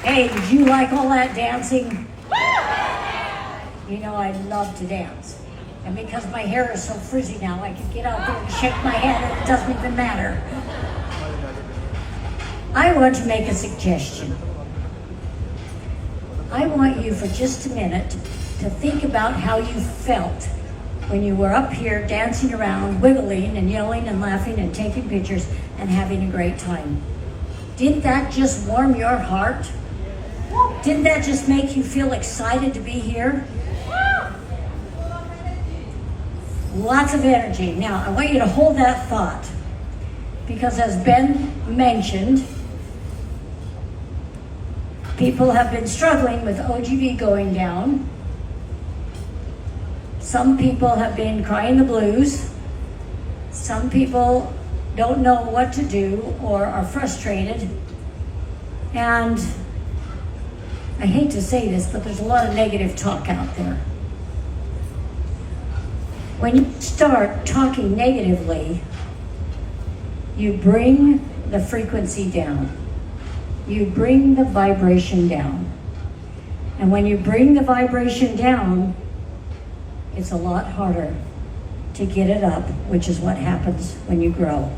Hey, did you like all that dancing? You know I love to dance. And because my hair is so frizzy now, I can get out there and shake my head and it doesn't even matter. I want to make a suggestion. I want you for just a minute to think about how you felt when you were up here dancing around, wiggling and yelling and laughing and taking pictures and having a great time. Didn't that just warm your heart? Didn't that just make you feel excited to be here? Lots of energy. Now, I want you to hold that thought because as Ben mentioned, people have been struggling with OGV going down. Some people have been crying the blues. Some people don't know what to do or are frustrated. And I hate to say this, but there's a lot of negative talk out there. When you start talking negatively, you bring the frequency down. You bring the vibration down. And when you bring the vibration down, it's a lot harder to get it up, which is what happens when you grow.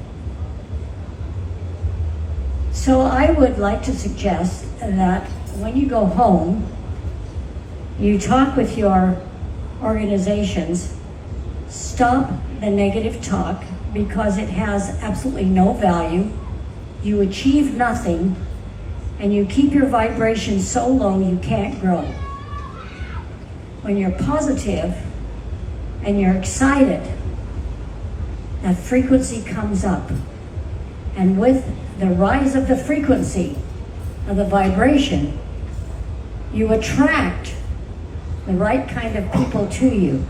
So I would like to suggest that when you go home, you talk with your organizations, stop the negative talk because it has absolutely no value. You achieve nothing, and you keep your vibration so low you can't grow. When you're positive and you're excited, that frequency comes up. And with the rise of the frequency of the vibration, you attract the right kind of people to you.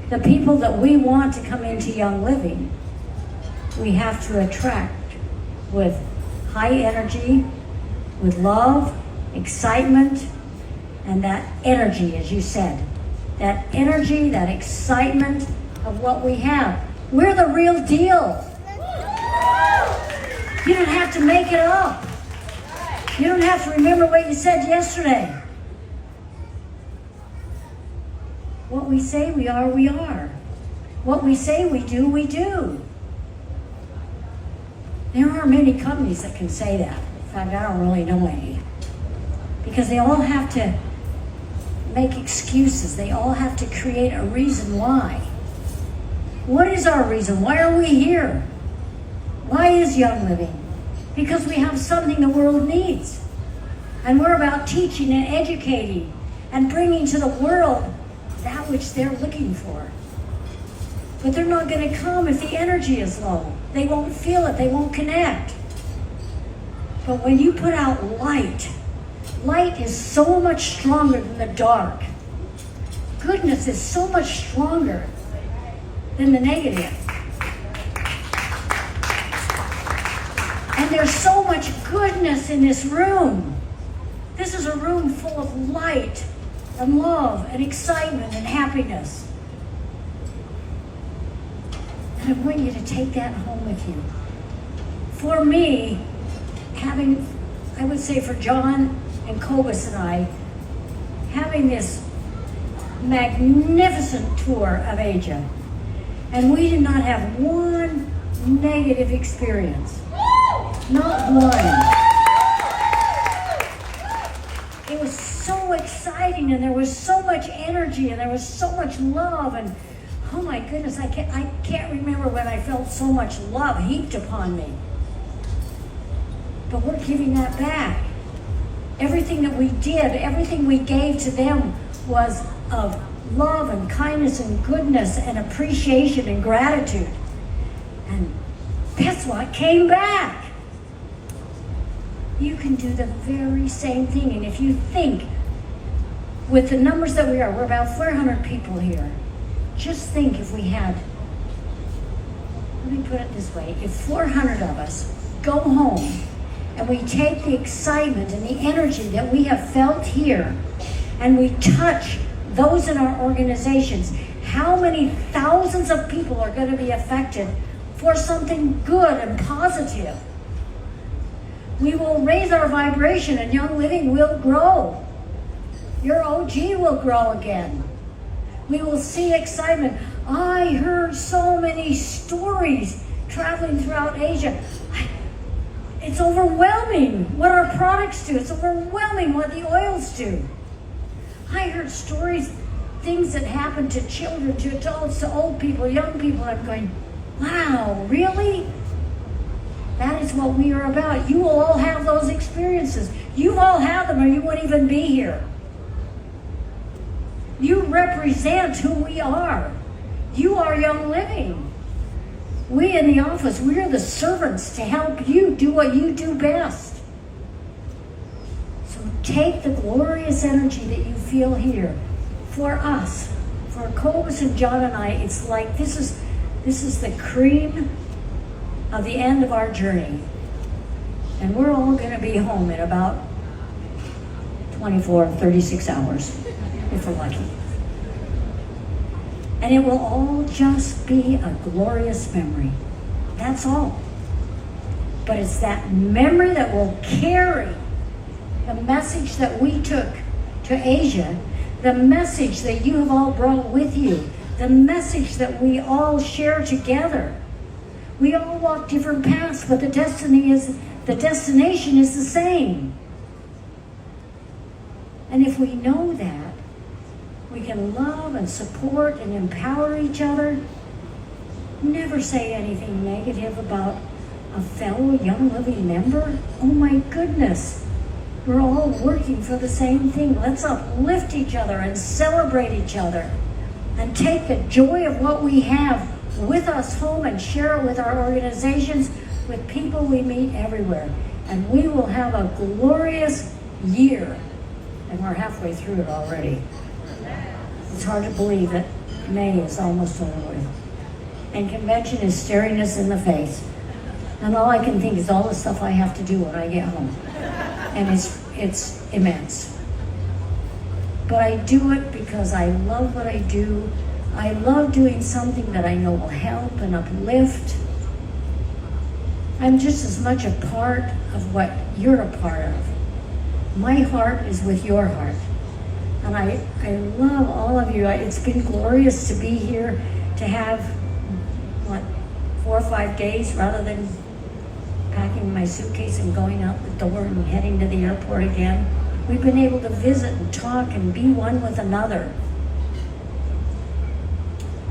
The people that we want to come into Young Living, we have to attract with high energy, with love, excitement, and that energy, as you said. That energy, that excitement of what we have. We're the real deal. You don't have to make it up. You don't have to remember what you said yesterday. What we say we are, we are. What we say we do, we do. There are many companies that can say that. In fact, I don't really know any. Because they all have to make excuses. They all have to create a reason why. What is our reason? Why are we here? Why is Young Living? Because we have something the world needs. And we're about teaching and educating and bringing to the world that which they're looking for. But they're not going to come if the energy is low. They won't feel it. They won't connect. But when you put out light, light is so much stronger than the dark. Goodness is so much stronger than the negative. And there's so much goodness in this room. This is a room full of light and love and excitement and happiness. And I want you to take that home with you. For me, I would say for John and Cobus and I, having this magnificent tour of Asia, and we did not have one negative experience. Not one. It was so exciting, and there was so much energy, and there was so much love, and oh my goodness, I can't remember when I felt so much love heaped upon me. But we're giving that back. Everything that we did, everything we gave to them was of love and kindness and goodness and appreciation and gratitude. And that's what came back. You can do the very same thing. And if you think, with the numbers that we are, we're about 400 people here. Just think if we had, let me put it this way, if 400 of us go home and we take the excitement and the energy that we have felt here and we touch those in our organizations, how many thousands of people are going to be affected for something good and positive? We will raise our vibration and Young Living will grow. Your OG will grow again. We will see excitement. I heard so many stories traveling throughout Asia. It's overwhelming what our products do. It's overwhelming what the oils do. I heard stories, things that happen to children, to adults, to old people, young people. I'm going, wow, really? That is what we are about. You will all have those experiences. You've all had them or you wouldn't even be here. You represent who we are. You are Young Living. We in the office, we are the servants to help you do what you do best. So take the glorious energy that you feel here. For us, for Cobus and John and I, it's like this is the cream of the end of our journey. And we're all going to be home in about 24, 36 hours, if we're lucky. And it will all just be a glorious memory. That's all. But it's that memory that will carry the message that we took to Asia, the message that you have all brought with you, the message that we all share together. We all walk different paths, but the destination is the same. And if we know that, we can love and support and empower each other. Never say anything negative about a fellow Young Living member. Oh my goodness. We're all working for the same thing. Let's uplift each other and celebrate each other and take the joy of what we have with us home and share it with our organizations, with people we meet everywhere. And we will have a glorious year. And we're halfway through it already. It's hard to believe that May is almost over with. And convention is staring us in the face. And all I can think is all the stuff I have to do when I get home. And it's immense. But I do it because I love what I do. I love doing something that I know will help and uplift. I'm just as much a part of what you're a part of. My heart is with your heart. And I love all of you. It's been glorious to be here, to have, 4 or 5 days rather than packing my suitcase and going out the door and heading to the airport again. We've been able to visit and talk and be one with another.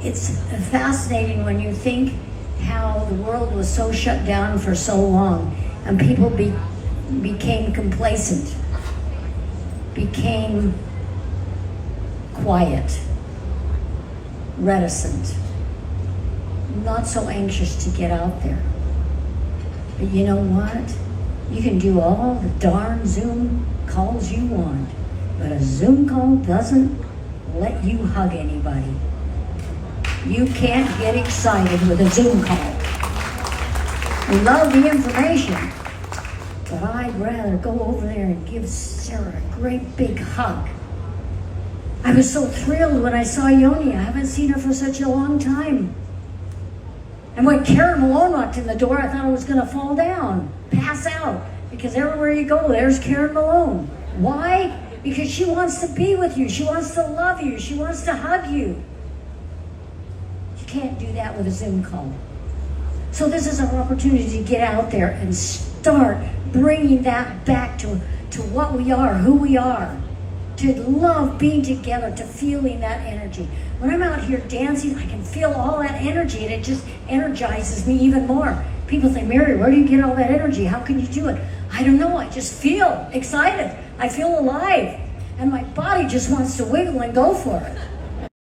It's fascinating when you think how the world was so shut down for so long and people became complacent, became quiet, reticent, not so anxious to get out there. But you know what? You can do all the darn Zoom calls you want, but a Zoom call doesn't let you hug anybody. You can't get excited with a Zoom call. We love the information, but I'd rather go over there and give Sarah a great big hug. I was so thrilled when I saw Yoni. I haven't seen her for such a long time. And when Karen Malone walked in the door, I thought I was going to fall down, pass out, because everywhere you go, there's Karen Malone. Why? Because she wants to be with you. She wants to love you. She wants to hug you. You can't do that with a Zoom call. So this is our opportunity to get out there and start bringing that back to what we are, who we are, to love being together, to feeling that energy. When I'm out here dancing, I can feel all that energy, and it just energizes me even more. People say, Mary, where do you get all that energy? How can you do it? I don't know. I just feel excited. I feel alive. And my body just wants to wiggle and go for it.